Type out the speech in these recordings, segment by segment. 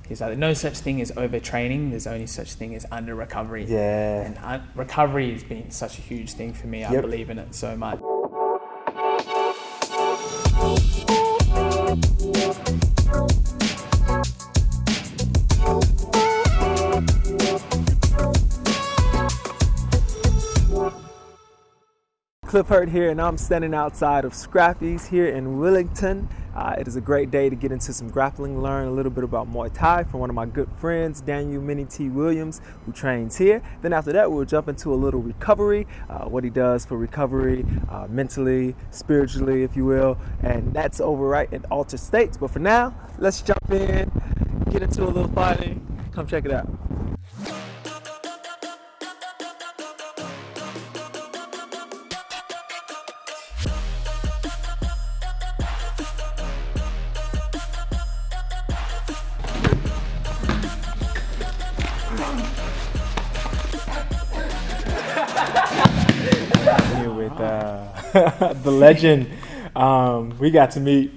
he's like, no such thing as overtraining. There's only such thing as under recovery. Yeah. And recovery has been such a huge thing for me. I believe in it so much. Clif Hurt here, and I'm standing outside of Scrappy's here in Wellington. It is a great day to get into some grappling, learn a little bit about Muay Thai from one of my good friends, Danial Mini T Williams, who trains here. Then after that, we'll jump into a little recovery, what he does for recovery, mentally, spiritually, if you will. And that's over right in Altered States. But for now, let's jump in, get into a little fighting. Come check it out. The legend. We got to meet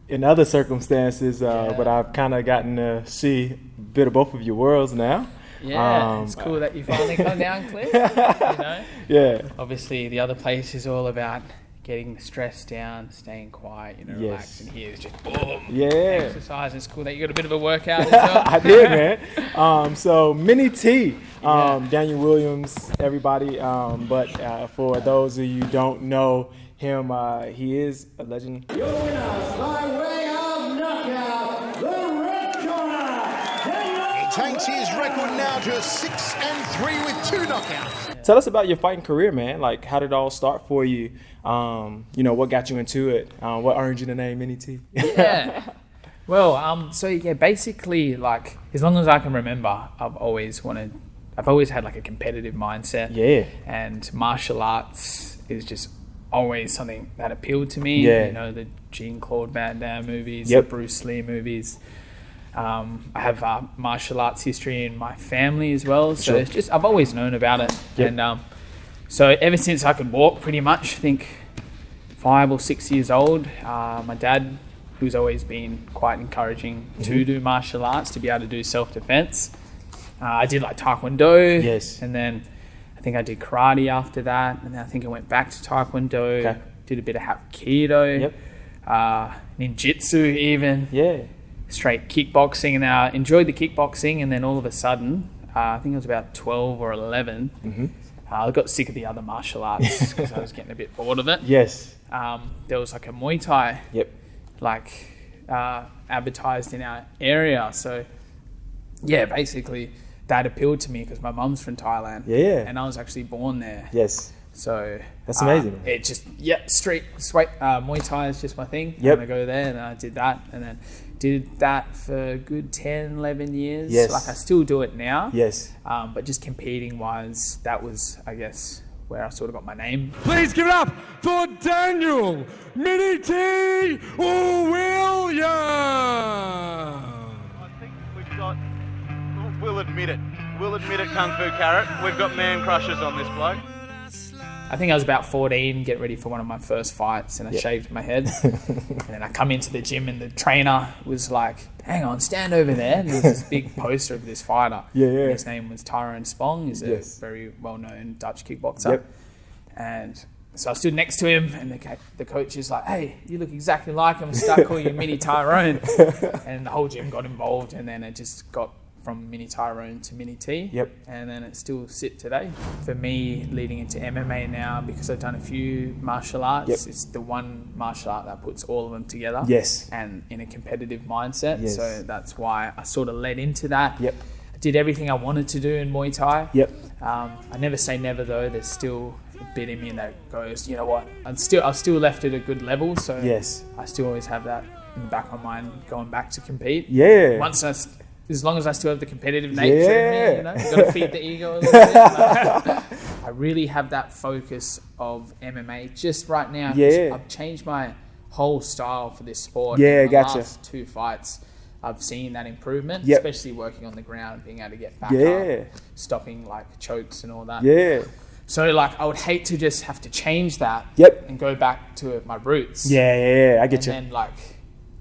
in other circumstances, but I've kind of gotten to see a bit of both of your worlds now. Yeah, it's cool that you finally come down, Cliff. You know? Yeah. Obviously, the other place is all about getting the stress down, staying quiet, relax. And here it's just boom, exercise. It's cool that you got a bit of a workout as well. I did, man. So Mini T, Danial Williams, everybody. But for those of you who don't know him, he is a legend. Your winners by way of knockout, the red corner, Danial. He takes his record now to 6-3 with 2 knockouts. Yeah. Tell us about your fighting career, man. Like, how did it all start for you? What got you into it? What earned you the name Mini T? Yeah. Well, basically, like, as long as I can remember, I've always had like a competitive mindset. Yeah. And martial arts is just always something that appealed to me. Yeah. The Jean-Claude Van Damme movies, Yep. the Bruce Lee movies. I have martial arts history in my family as well. So Sure. it's just, I've always known about it. Yep. And so ever since I could walk pretty much, I think 5 or 6 years old, my dad, who's always been quite encouraging to do martial arts, to be able to do self-defense. I did like Taekwondo. Yes. And then I think I did karate after that. And then I think I went back to Taekwondo. Okay. Did a bit of Hapkido. Yep. Ninjutsu even. Yeah. Straight kickboxing. And then I enjoyed the kickboxing. And then all of a sudden, I think I was about 12 or 11. I got sick of the other martial arts because I was getting a bit bored of it. Yes. There was like a Muay Thai. Yep. Advertised in our area. So yeah, basically that appealed to me because my mum's from Thailand. Yeah. And I was actually born there. Yes. So that's amazing. It just, street Muay Thai is just my thing. Yep. I'm going to go there, and I did that. And then did that for a good 10, 11 years. Yes. Like I still do it now. Yes. But just competing wise, that was, I guess, where I sort of got my name. Please give it up for Danial Mini T Williams. I think we've got, we'll admit it, Kung Fu Carrot. We've got man crushers on this bloke. I think I was about 14, getting ready for one of my first fights, and I shaved my head. And then I come into the gym, and the trainer was like, hang on, stand over there. And there was this big poster of this fighter. Yeah. And his name was Tyrone Spong. He's a very well-known Dutch kickboxer. Yep. And so I stood next to him, and the coach is like, hey, you look exactly like him. Start calling you Mini Tyrone. And the whole gym got involved, and then it just got from Mini Tyrone to Mini T. Yep. And then it still sit today. For me, leading into MMA now, because I've done a few martial arts, it's the one martial art that puts all of them together. Yes. And in a competitive mindset. Yes. So that's why I sort of led into that. Yep. I did everything I wanted to do in Muay Thai. Yep. I never say never though. There's still a bit in me that goes, you know what? I've still left at a good level. So Yes. I still always have that in the back of my mind going back to compete. Yeah. As long as I still have the competitive nature in me, you've got to feed the ego a little bit. I really have that focus of MMA just right now. Yeah. I've changed my whole style for this sport. Yeah, in the gotcha. last 2 fights, I've seen that improvement, Yep. especially working on the ground, being able to get back Yeah. up, stopping like chokes and all that. Yeah. So like I would hate to just have to change that Yep. and go back to my roots. Yeah. I get you. And then like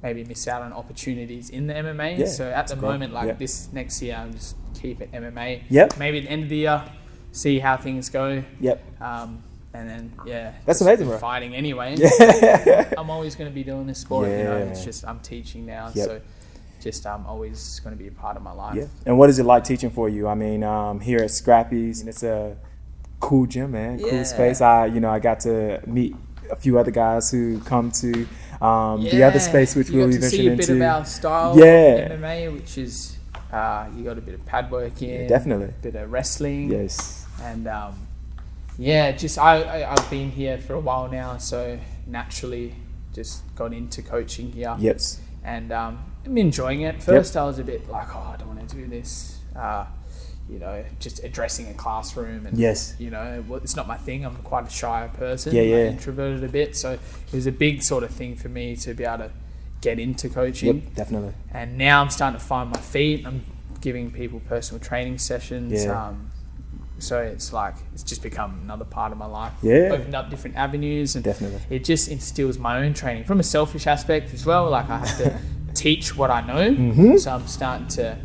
maybe miss out on opportunities in the MMA. Yeah, So at the great. moment, like Yeah. this next year, I'm just keep it MMA. Yep. Maybe at the end of the year, see how things go. Yep. And then, yeah. That's just amazing, bro. Fighting anyway. Yeah. I'm always going to be doing this sport, you know. Yeah. It's just I'm teaching now, Yep. so just always going to be a part of my life. Yeah. And what is it like teaching for you? I mean, here at Scrappy's, and it's a cool gym, man. Cool Yeah. space. I got to meet a few other guys who come to the other space, which you we'll got be to see venturing a bit into. of our style Yeah. of MMA, which is you got a bit of pad work in, Yeah, definitely. a bit of wrestling, Yes. and just I've been here for a while now, so naturally just got into coaching here. Yes. And I'm enjoying it. First I was a bit like, oh, I don't want to do this. You know, just addressing a classroom, and Yes. you know, it's not my thing. I'm quite a shy person, Yeah, yeah. I'm introverted a bit, so it was a big sort of thing for me to be able to get into coaching. Yep, definitely. And now I'm starting to find my feet. I'm giving people personal training sessions. Yeah. So it's like it's just become another part of my life. Yeah. Opened up different avenues, and Definitely. it just instills my own training from a selfish aspect as well. Like I have to teach what I know, Mm-hmm. so I'm starting to,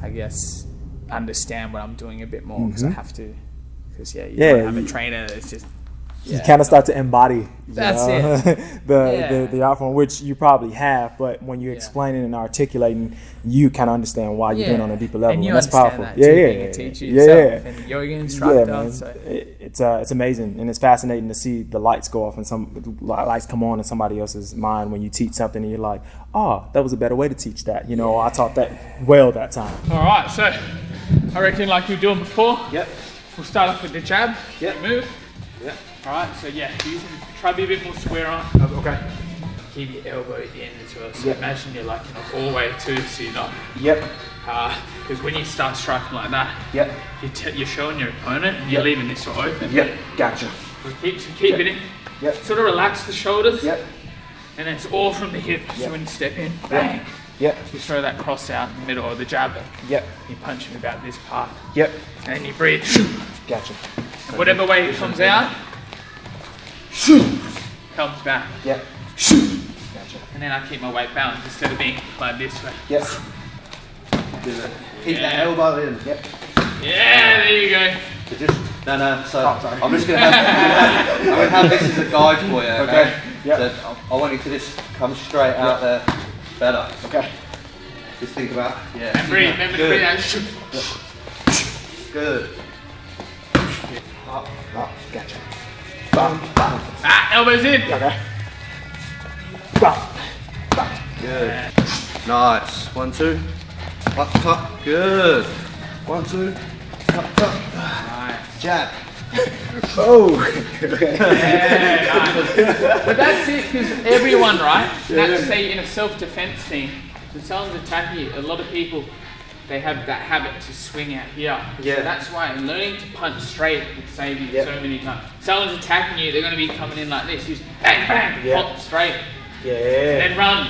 I guess, understand what I'm doing a bit more because I have to. Because you don't have a trainer. It's just You kind of start to embody That's it. the art form, which you probably have, but when you're explaining and articulating, you kind of understand why you're doing it on a deeper level, and you that's understand powerful. that too, being a teacher yourself and a yoga instructor. man. So. It's amazing, and it's fascinating to see the lights go off and some lights come on in somebody else's mind when you teach something and you're like, oh, that was a better way to teach that. You know, I taught that well that time. All right, so I reckon like we were doing before. Yep. We'll start off with the jab. Yep. Move. Yep. All right, so try to be a bit more square on. Okay. Keep your elbow in as well. So Yep. imagine you're like in a hallway too, so you're not. Yep. Because when you start striking like that, Yep. you're showing your opponent and you're leaving this one open. Yep. Gotcha. So keep it in. Yep. Sort of relax the shoulders. Yep. And then it's all from the hip. Yep. So when you step in, bang. Yep. You throw that cross out in the middle of the jab. Yep. You punch him about this part. Yep. And then you breathe. Gotcha. And whatever way it comes out, comes back. Yep. Gotcha. And then I keep my weight balanced instead of being like this way. Yep. Keep that elbow in. Yep. Yeah, there you go. So I'm just going to have this as a guide for you, okay? Yep. So I want you to just come straight out there better. Okay. Just think about, And breathe, remember to breathe out. Good. Oh, gotcha. Elbows in. Okay. Good. Nice. 1, 2. Up, top. Good. 1, 2. Up, top. Nice. Jab. Oh. Yeah, nice. But that's it, because everyone, right? Let's say in a self-defense thing, when someone's attacking you, a lot of people, they have that habit to swing out here. Yeah. So that's why learning to punch straight would save you Yep. so many times. Someone's attacking you, they're going to be coming in like this. You just bang, bang, Yeah. pop straight, Yeah. then run.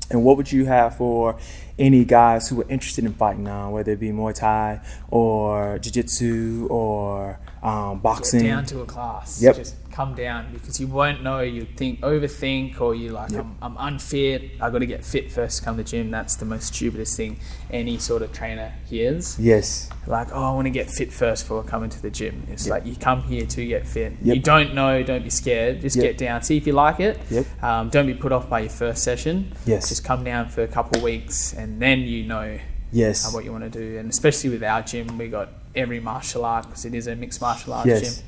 And what would you have for any guys who are interested in fighting now, whether it be Muay Thai or Jiu-Jitsu or boxing? Get down to a class. Yep. Just come down, because you won't know. You overthink, or you like, I'm unfit. I got to get fit first to come to the gym. That's the most stupidest thing any sort of trainer hears. Yes. Like, oh, I want to get fit first before coming to the gym. It's like, you come here to get fit. Yep. You don't know, don't be scared. Just Yep. get down, see if you like it. Yep. Don't be put off by your first session. Yes. Just come down for a couple of weeks, and then you know Yes. what you want to do. And especially with our gym, we got every martial art, because it is a mixed martial arts Yes. gym.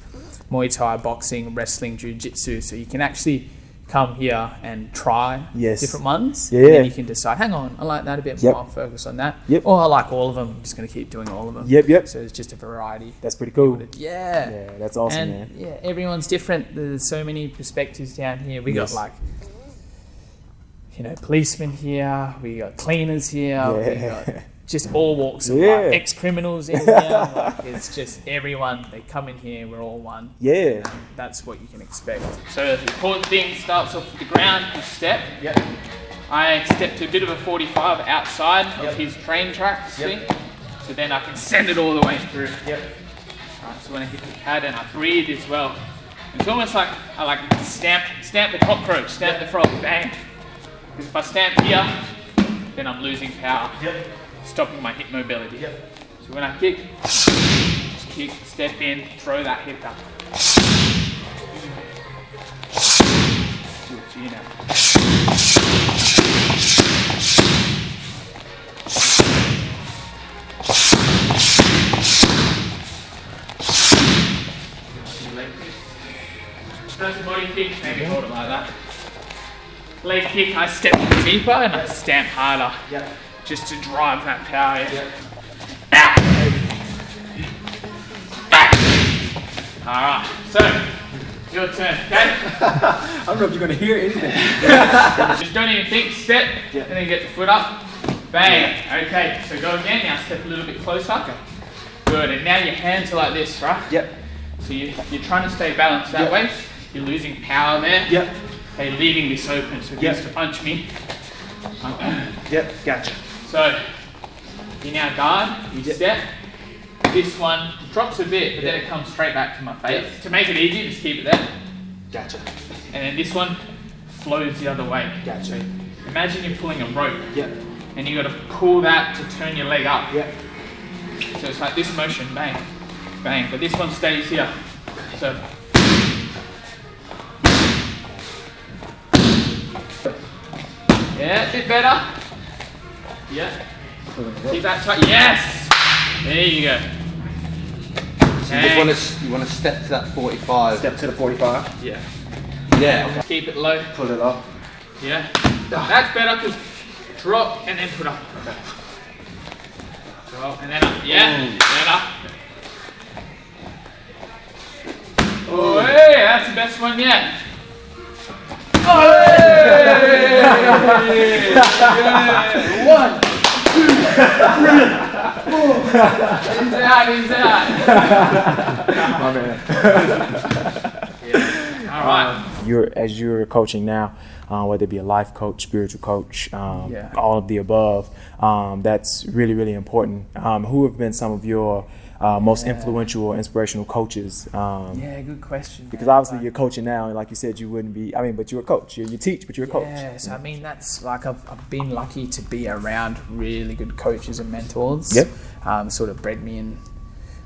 Muay Thai, boxing, wrestling, jiu-jitsu. So you can actually come here and try Yes. different ones. Yeah. And then you can decide, hang on, I like that a bit Yep. more, I'll focus on that. Yep. Or I like all of them, I'm just going to keep doing all of them. Yep. So it's just a variety. That's pretty cool. Yeah. Yeah, that's awesome, And man. yeah, everyone's different. There's so many perspectives down here. We Yes. got like, policemen here, we got cleaners here, we Yeah. got just all walks of Yeah. life, ex-criminals in here. Like, it's just everyone, they come in here, we're all one. Yeah. And that's what you can expect. So the important thing starts off with the ground, you step. Yep. I stepped a bit of a 45 outside of his train tracks thing. So then I can send it all the way through. Yep. Right, so when I hit the pad, and I breathe as well. It's almost like I like stamp the cockroach, stamp the frog, bang. Because if I stand here, then I'm losing power, stopping my hip mobility. So when I kick, just kick, step in, throw that hip up. Do it to you now. First body kick, maybe hold it like that. Leg kick, I step deeper and I stamp harder. Just to drive that power in. Alright, so your turn, okay? I don't know if you're going to hear anything. Just don't even think, step, and then get the foot up. Bang. Okay, so go again, now step a little bit closer. Good, and now your hands are like this, right? So you're trying to stay balanced that way. You're losing power there. Okay, leaving this open, so if you used to punch me. Gotcha. So, you now guard, you step. This one drops a bit, but then it comes straight back to my face. To make it easy, just keep it there. Gotcha. And then this one flows the other way. Gotcha. Imagine you're pulling a rope. And you got to pull that to turn your leg up. So it's like this motion, bang, bang. But this one stays here. So. Yeah, a bit better. Keep that tight. Yes! There you go. So you want to step to that 45. Step to the 45. Yeah. Okay. Keep it low. Pull it up. That's better because drop and then put up. Drop and then up. Better. Oh, hey, that's the best one yet. Oh, hey! 1, 2, 3, 4. He's out. My man. All right. As you're coaching now, whether it be a life coach, spiritual coach, all of the above, that's really, really important. Who have been some of your most influential or inspirational coaches? Good question. Because obviously you're coaching now, and like you said, you wouldn't be. But you're a coach. You teach, but you're a coach. Yes, I mean that's like I've been lucky to be around really good coaches and mentors. Sort of bred me in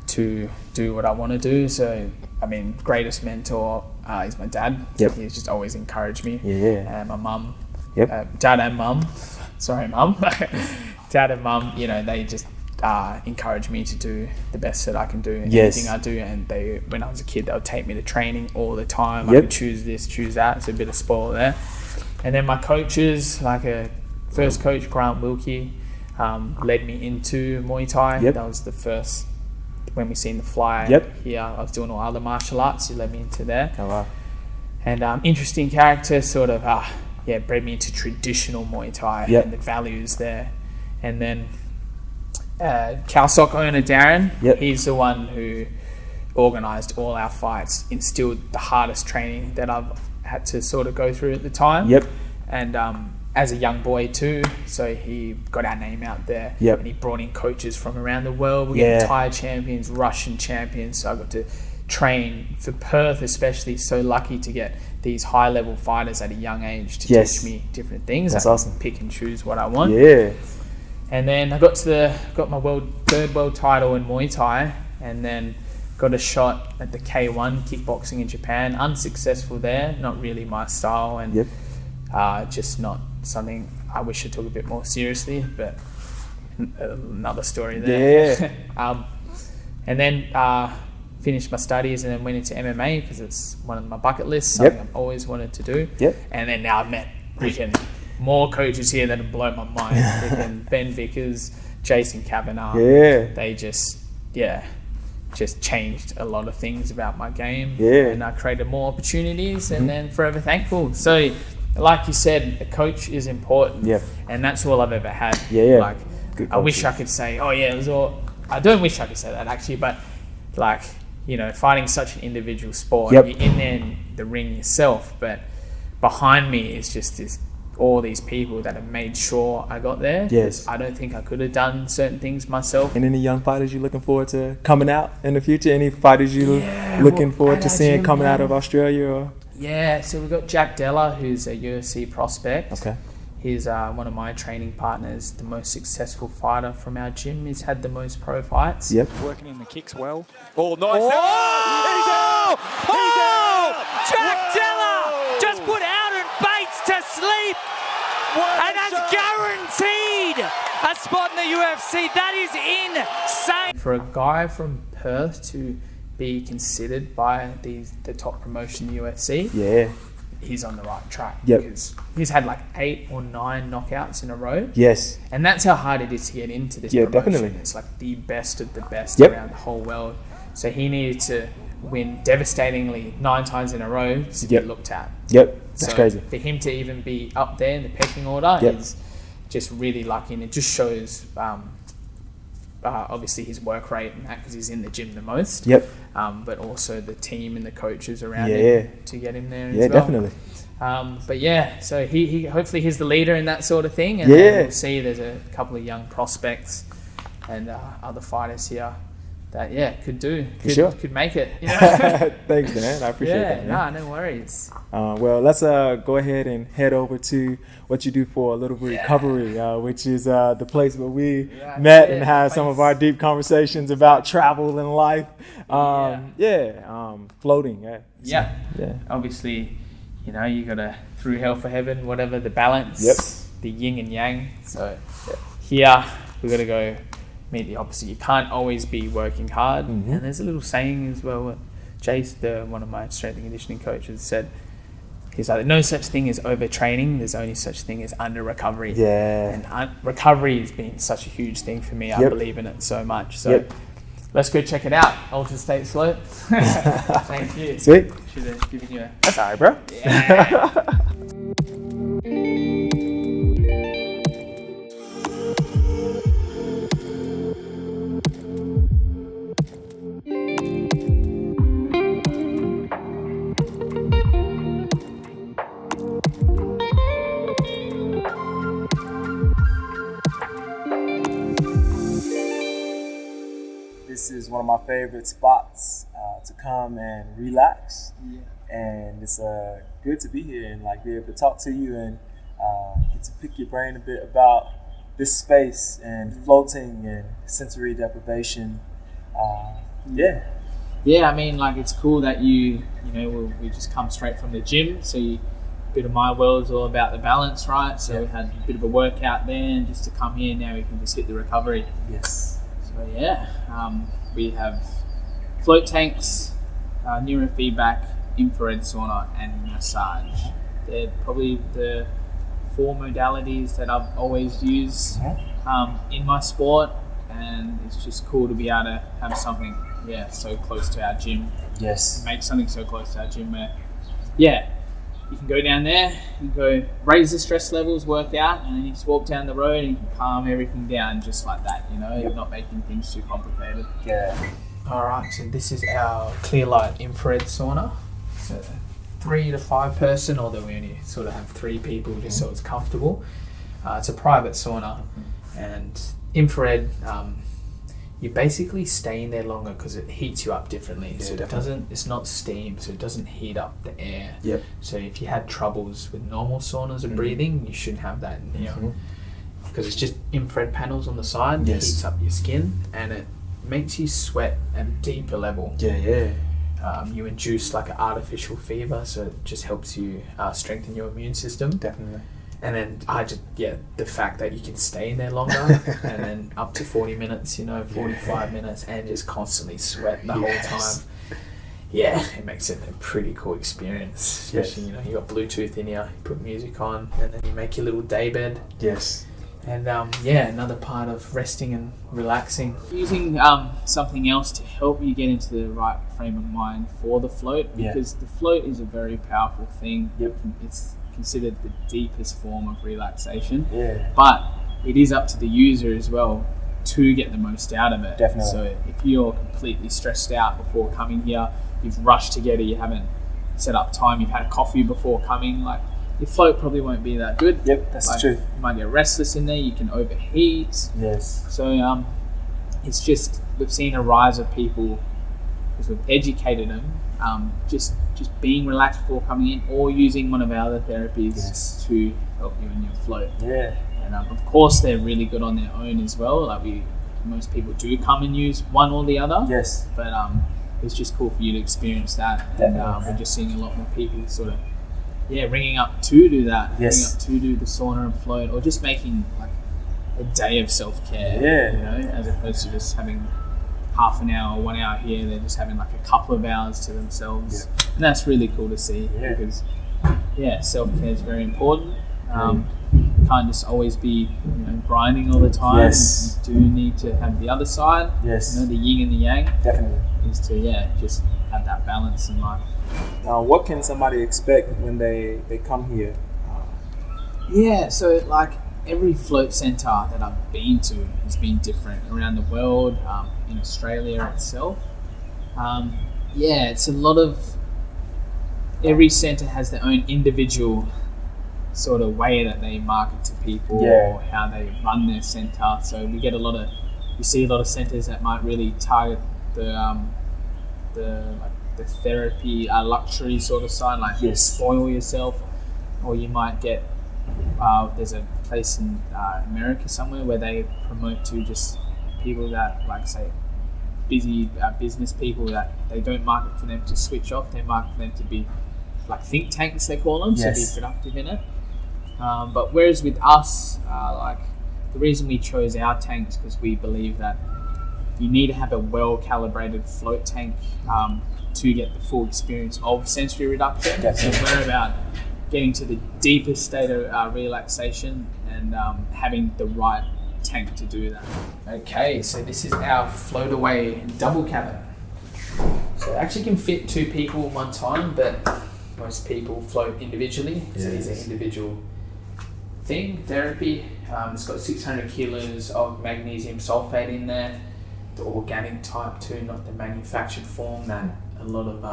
to do what I want to do. So I mean, greatest mentor is my dad. He's just always encouraged me. And my mum. Dad and mum. Sorry, mum. Dad and mum. They just encourage me to do the best that I can do in anything I do. And when I was a kid, they would take me to training all the time. I would choose this, choose that. It's a bit of spoil there. And then my coaches, like a first coach, Grant Wilkie, led me into Muay Thai. That was the first, when we seen the fly here, I was doing all other martial arts. He led me into there. Oh, wow. And interesting character, sort of, bred me into traditional Muay Thai and the values there. And then Calsoc owner Darren, he's the one who organised all our fights, instilled the hardest training that I've had to sort of go through at the time. And as a young boy too, so he got our name out there. And he brought in coaches from around the world. We got Thai champions, Russian champions. So I got to train for Perth, especially. So lucky to get these high-level fighters at a young age to teach me different things. That's I can awesome. Pick and choose what I want. And then I got my third world title in Muay Thai, and then got a shot at the K1 kickboxing in Japan. Unsuccessful there, not really my style, and just not something I wish I took a bit more seriously, but another story there. And then finished my studies and then went into MMA because it's one of my bucket lists, something I've always wanted to do. And then now I've met more coaches here that have blown my mind. Freaking Ben Vickers, Jason Kavanagh. They just changed a lot of things about my game. And I created more opportunities and then forever thankful. So like you said, a coach is important. And that's all I've ever had. Like, I wish I could say, it was all... I don't wish I could say that actually, but like, fighting such an individual sport, you're in there in the ring yourself, but behind me is just all these people that have made sure I got there. I don't think I could have done certain things myself. And any young fighters you looking forward to coming out in the future? Any fighters you looking forward to seeing coming out of Australia? Or? So we've got Della, who's a UFC prospect. He's one of my training partners, the most successful fighter from our gym. He's had the most pro fights. Yep. Working in the kicks well. Oh, nice. He's out! Jack Della just put Aaron Bates to sleep. And that's guaranteed a spot in the UFC. That is insane. For a guy from Perth to be considered by the top promotion, the UFC, Yeah. he's on the right track. Yep. Because he's had like 8 or 9 knockouts in a row. Yes. And that's how hard it is to get into this Yeah, promotion. definitely. It's like the best of the best Yep. around the whole world. So he needed to win devastatingly 9 times in a row to Yep. get looked at. Yep. That's So crazy. for him to even be up there in the pecking order Yep. is just really lucky, and it just shows obviously his work rate and that, because he's in the gym the most. Yep. But also the team and the coaches around Yeah. him to get him there Yeah, as well. definitely. But yeah, so he hopefully he's the leader in that sort of thing, and Yeah. then we'll see there's a couple of young prospects and other fighters here that could make it. You know? Thanks, Dan. I appreciate that, man. No worries. Well, let's go ahead and head over to what you do for a little bit of recovery, which is the place where we met and had some of our deep conversations about travel and life. Floating. Yeah. Yeah. Obviously, you know, you got to, through hell for heaven, whatever, the balance, Yep. the yin and yang. So here we got to go meet the opposite. You can't always be working hard. Mm-hmm. And there's a little saying as well. Jace, one of my strength and conditioning coaches, said, he's like, no such thing as overtraining. There's only such thing as under recovery. Yeah. And recovery has been such a huge thing for me. I Yep. believe in it so much. So Yep. let's go check it out. Alter State Slope. Thank you. Sweet. Should have given you a... That's all right, bro. Yeah. This is one of my favorite spots to come and relax. Yeah. And it's good to be here and like be able to talk to you and get to pick your brain a bit about this space and floating and sensory deprivation. Yeah, I mean, like, it's cool that we just come straight from the gym. So a bit of my world is all about the balance, right? So we had a bit of a workout then just to come here. Now we can just hit the recovery. Yes. So yeah, we have float tanks, neurofeedback, infrared sauna, and massage. They're probably the 4 modalities that I've always used in my sport, and it's just cool to be able to have something so close to our gym. Yes. Make something so close to our gym where you can go down there, you can go raise the stress levels, work out, and then you just walk down the road and you can calm everything down just like that, you know. You're not making things too complicated. Yeah. Alright, so this is our clear light infrared sauna. So 3 to 5 person, although we only sort of have 3 people just so it's comfortable. It's a private sauna, and infrared, you basically stay in there longer because it heats you up differently. Yeah, so it's not steam, so it doesn't heat up the air. Yep. So if you had troubles with normal saunas and breathing, you shouldn't have that in here. Because it's just infrared panels on the side that heats up your skin, and it makes you sweat at a deeper level. Yeah. You induce like an artificial fever, so it just helps you strengthen your immune system. Definitely. And then the fact that you can stay in there longer and then up to 40 minutes, 45 minutes, and just constantly sweat the whole time. Yeah, it makes it a pretty cool experience. Especially, you got Bluetooth in here, you put music on, and then you make your little day bed. Yes. And another part of resting and relaxing. Using something else to help you get into the right frame of mind for the float, because the float is a very powerful thing. Yep. It's considered the deepest form of relaxation. Yeah. But it is up to the user as well to get the most out of it. Definitely. So if you're completely stressed out before coming here, you've rushed to get here, you haven't set up time, you've had a coffee before coming, like, your float probably won't be that good. Yep, that's true. You might get restless in there, you can overheat. Yes. So it's just, we've seen a rise of people, because we've educated them, just being relaxed before coming in, or using one of our other therapies to help you in your float. Yeah. And of course, they're really good on their own as well. Like most people do come and use one or the other. Yes. But it's just cool for you to experience that. And we're just seeing a lot more people sort of, ringing up to do that. Yes. Ringing up to do the sauna and float, or just making like a day of self-care. Yeah. You know, as opposed to just having half an hour, 1 hour here. They're just having like a couple of hours to themselves. Yeah. And that's really cool to see because, self-care is very important. You can't just always be grinding all the time. Yes. You do need to have the other side. Yes. The yin and the yang. Definitely. Is to just have that balance in life. Now, what can somebody expect when they come here? So like every float centre that I've been to has been different around the world, in Australia itself. It's a lot of, every centre has their own individual sort of way that they market to people or how they run their centre. So we get you see a lot of centres that might really target the therapy luxury sort of side, like spoil yourself, or you might get there's a place in America somewhere where they promote to just people that like say busy business people that they don't market for them to switch off, they market for them to be like think tanks, they call them, so be productive in it. But whereas with us, like the reason we chose our tanks because we believe that you need to have a well-calibrated float tank to get the full experience of sensory reduction. So we're about getting to the deepest state of relaxation and having the right tank to do that. Okay, so this is our float away double cabin. So it actually can fit 2 people at one time, but most people float individually. So it's an individual thing, therapy. It's got 600 kilos of magnesium sulfate in there, the organic type too, not the manufactured form that a lot of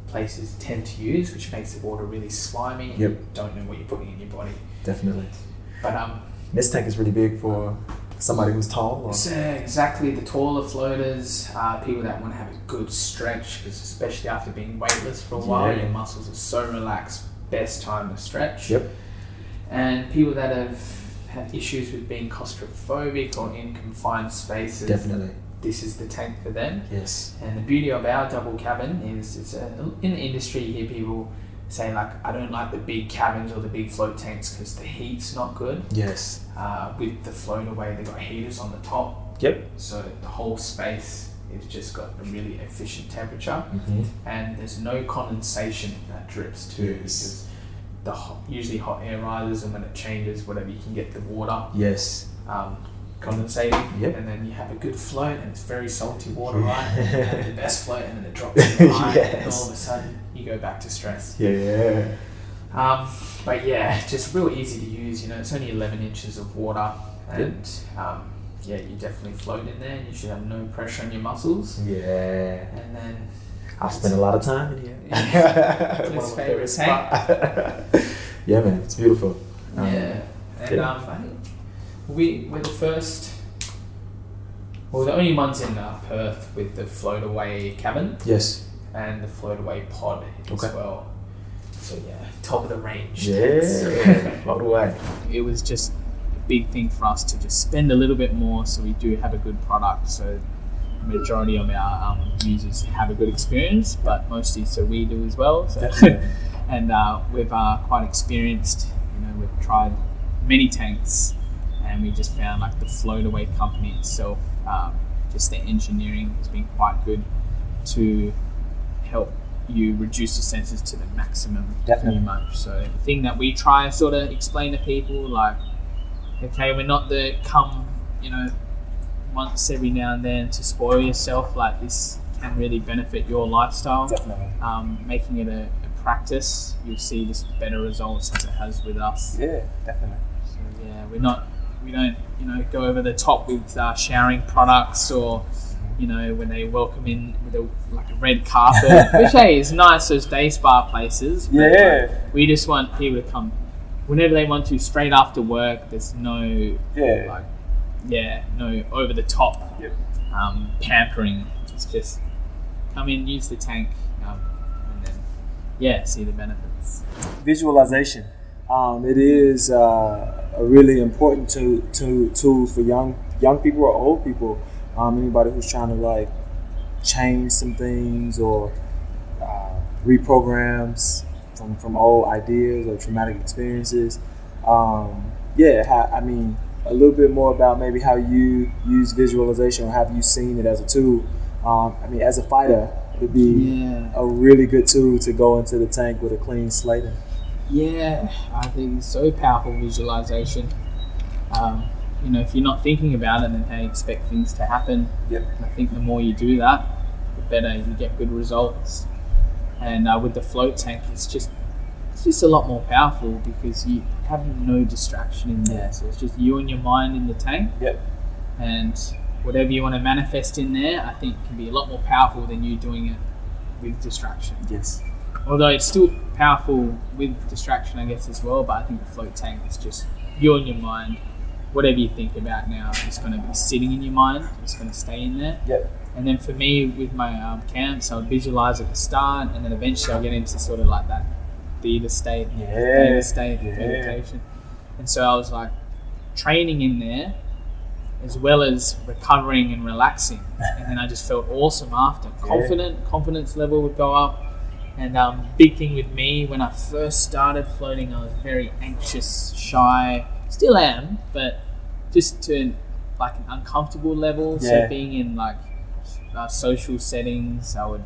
places tend to use, which makes the water really slimy. Yep. You don't know what you're putting in your body. Definitely. But this tank is really big for somebody who's tall. So exactly, the taller floaters, people that want to have a good stretch, because especially after being weightless for a while, your muscles are so relaxed. Best time to stretch. Yep. And people that have had issues with being claustrophobic or in confined spaces. Definitely. This is the tank for them. Yes. And the beauty of our double cabin is in the industry you hear people say like, I don't like the big cabins or the big float tanks because the heat's not good. Yes. With the float away, they've got heaters on the top. Yep. So the whole space is just got a really efficient temperature, and there's no condensation that drips too. Because usually hot air rises, and when it changes, whatever, you can get the water. Yes. Condensating, and then you have a good float, and it's very salty water, right? And you have the best float, and then it drops in the high, and all of a sudden you go back to stress. But just real easy to use. It's only 11 inches of water, and you definitely float in there, and you should have no pressure on your muscles. And then I've spent a lot of time in here. His favorite tank. Yeah, man, it's beautiful. I think we're the only ones in Perth with the float away cabin. Yes. And the float away pod as well. So top of the range. Float away. It was just a big thing for us to just spend a little bit more so we do have a good product. So the majority of our users have a good experience, but mostly so we do as well. So and we're quite experienced. We've tried many tanks, and we just found like the float away company itself, just the engineering has been quite good to help you reduce the sensors to the maximum. Pretty much. So the thing that we try to sort of explain to people, like, okay, we're not the once every now and then to spoil yourself. Like, this can really benefit your lifestyle. Making it a practice, you'll see just better results as it has with us. So we don't go over the top with showering products, or when they welcome in with a red carpet, which is nice, those day spa places. But, we just want people to come whenever they want to, straight after work. There's no no over the top pampering. It's just come in, use the tank, and then see the benefits. Visualization. It is a really important tool for young people or old people. Anybody who's trying to like change some things or reprograms from old ideas or traumatic experiences. I mean, a little bit more about maybe how you use visualization, or have you seen it as a tool? I mean, as a fighter, it would be a really good tool to go into the tank with a clean slate. Yeah, I think it's so powerful, visualization. You know, if you're not thinking about it, then how you expect things to happen. Yep. I think the more you do that, the better you get good results. And with the float tank, it's just a lot more powerful because you have no distraction in there. So it's just you and your mind in the tank. Yep. And whatever you want to manifest in there, I think can be a lot more powerful than you doing it with distraction. Yes. Although it's still powerful with distraction, I guess, as well. But I think the float tank is just you and your mind. Whatever you think about now is going to be sitting in your mind. It's going to stay in there. Yep. And then for me, with my camps, I would visualize at the start, and then eventually I'll get into sort of like that theta state, meditation. And so I was like training in there as well as recovering and relaxing. And then I just felt awesome after. Confidence level would go up. And big thing with me, when I first started floating, I was very anxious, shy. Still am, but just to like an uncomfortable level. So being in like social settings, I would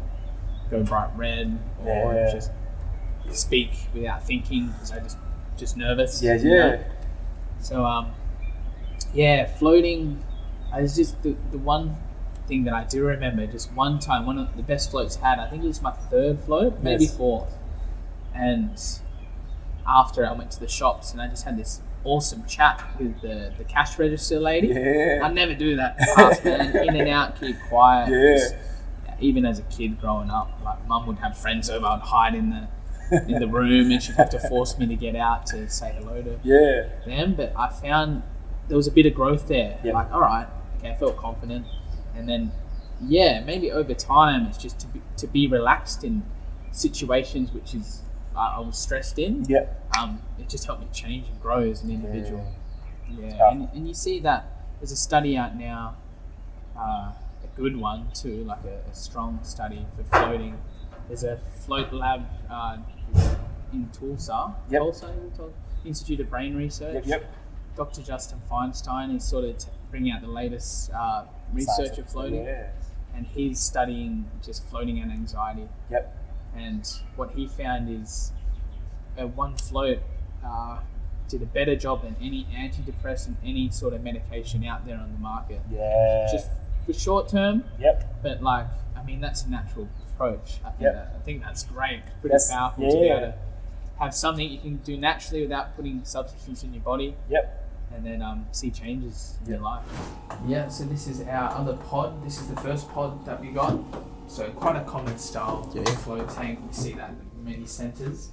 go bright red or just speak without thinking because I just nervous. You know? So floating is just the one thing that I do remember. Just one time, one of the best floats I had, I think it was my third float, maybe fourth. And after I went to the shops and I just had this awesome chat with the cash register lady. I never do that fast, man. In and out, keep quiet. Just, even as a kid growing up, like mum would have friends over, I'd hide in the room and she'd have to force me to get out to say hello to them. But I found there was a bit of growth there. Like, all right, okay, I felt confident. And then, maybe over time, it's just to be relaxed in situations which is I was stressed in. It just helped me change and grow as an individual. And you see that there's a study out now, a good one too, like a strong study for floating. There's a float lab in Tulsa, Institute of Brain Research. Dr. Justin Feinstein is sort of bringing out the latest research of floating, and he's studying just floating and anxiety. And what he found is one float did a better job than any antidepressant, any sort of medication out there on the market. Just for short term. But like, I mean, that's a natural approach. I think that's great. Pretty powerful to be able to have something you can do naturally without putting substances in your body. And then see changes in your life. So this is our other pod. This is the first pod that we got. So quite a common style float tank. We see that in many centres.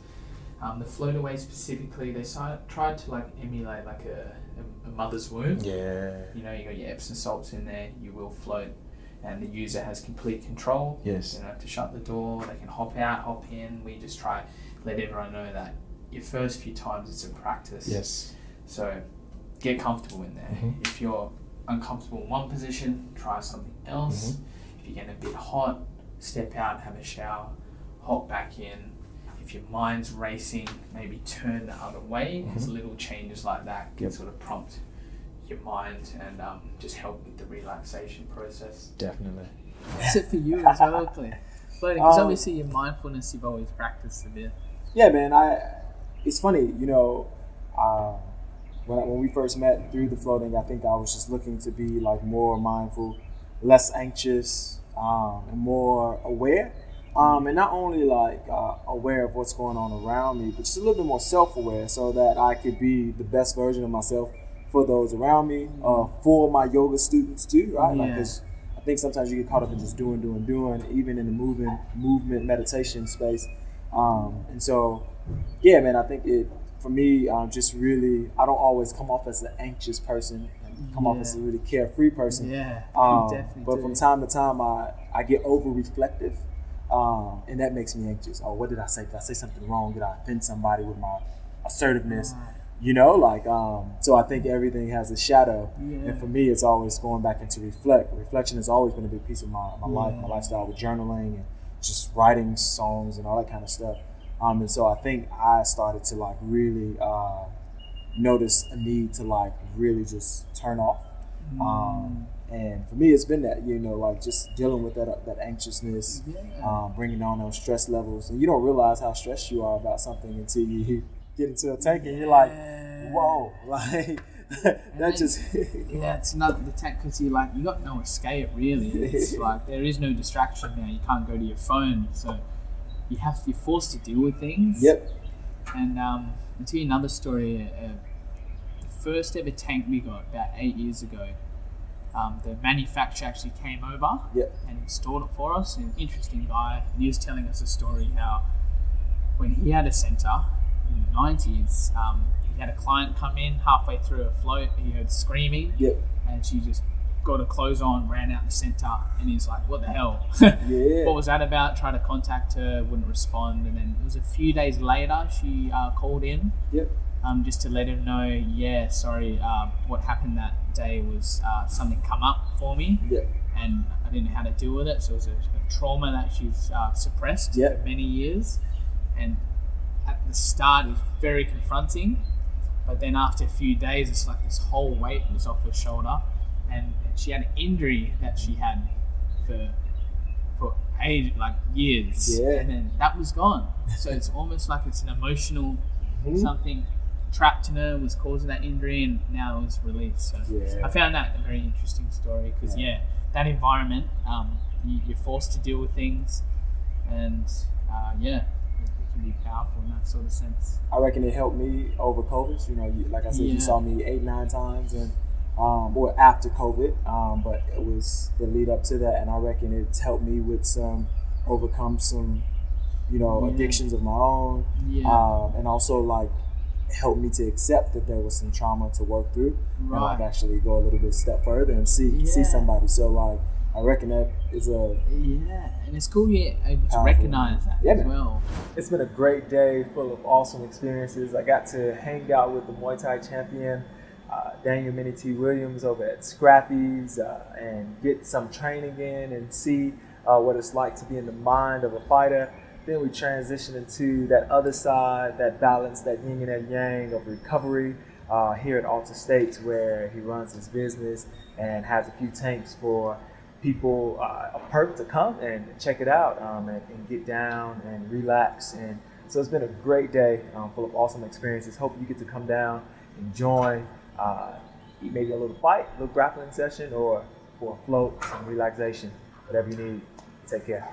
The float away specifically, they tried to like emulate like a mother's womb. You know, you got your Epsom salts in there, you will float, and the user has complete control. You don't have to shut the door, they can hop out, hop in. We just try let everyone know that your first few times it's a practice. So get comfortable in there. If you're uncomfortable in one position, try something else. If you're getting a bit hot, step out, have a shower, hop back in. If your mind's racing, maybe turn the other way, because little changes like that can sort of prompt your mind and just help with the relaxation process. Definitely. Is it for you as well, Clif? Floating, because obviously your mindfulness you've always practiced a bit. Yeah, man. It's funny, you know, when we first met through the floating, I think I was just looking to be like more mindful, less anxious, and more aware. And not only like aware of what's going on around me, but just a little bit more self-aware so that I could be the best version of myself for those around me, for my yoga students too, right? Like, 'cause I think sometimes you get caught up in just doing, even in the movement meditation space. And so, yeah, man, I think for me, just really, I don't always come off as an anxious person, come off as a really carefree person. But from time to time, I get over-reflective. And that makes me anxious. Oh, what did I say? Did I say something wrong? Did I offend somebody with my assertiveness. You know, like, so I think everything has a shadow. And for me, it's always going back into reflection has always been a big piece of my life, my lifestyle, with journaling and just writing songs and all that kind of stuff. And so I think I started to like really notice a need to like really just turn off. And for me, it's been that, you know, like just dealing with that anxiousness, bringing down those stress levels. And you don't realize how stressed you are about something until you get into a tank and you're like, whoa, like that just it's not the tank, because you got no escape really. It's like there is no distraction now. You can't go to your phone, so you're forced to deal with things. And I'll tell you another story. The first ever tank we got about 8 years ago, the manufacturer actually came over and installed it for us. An interesting guy, and he was telling us a story how when he had a center in the 90s, he had a client come in halfway through a float, he heard screaming, and she just got her clothes on, ran out the center, and he's like, what the hell? What was that about? Tried to contact her, wouldn't respond, and then it was a few days later she called in just to let him know, sorry, what happened that day was something come up for me, and I didn't know how to deal with it, so it was a trauma that she's suppressed for many years. And at the start it was very confronting, but then after a few days it's like this whole weight was off her shoulder, and she had an injury that she had for age, like years, and then that was gone. So it's almost like it's an emotional something trapped in her was causing that injury, and now it was released. So I found that a very interesting story, because that environment, you're forced to deal with things, and it can be powerful in that sort of sense. I reckon it helped me over COVID. You know, like I said, you saw me 8-9 times, and or after COVID, but it was the lead up to that, and I reckon it's helped me with overcome some, you know, addictions of my own, and also like helped me to accept that there was some trauma to work through, and like actually go a little bit step further and see somebody. So like I reckon that is and it's cool you're able to recognize that as well. It's been a great day full of awesome experiences. I got to hang out with the Muay Thai champion, Danial Mini T. Williams, over at Scrappy's, and get some training in and see what it's like to be in the mind of a fighter. Then we transition into that other side, that balance, that yin and that yang of recovery here at Alta States, where he runs his business and has a few tanks for people of Perth to come and check it out, and get down and relax. And so it's been a great day full of awesome experiences. Hope you get to come down and join, maybe a little fight, a little grappling session, or for a float, some relaxation, whatever you need. Take care.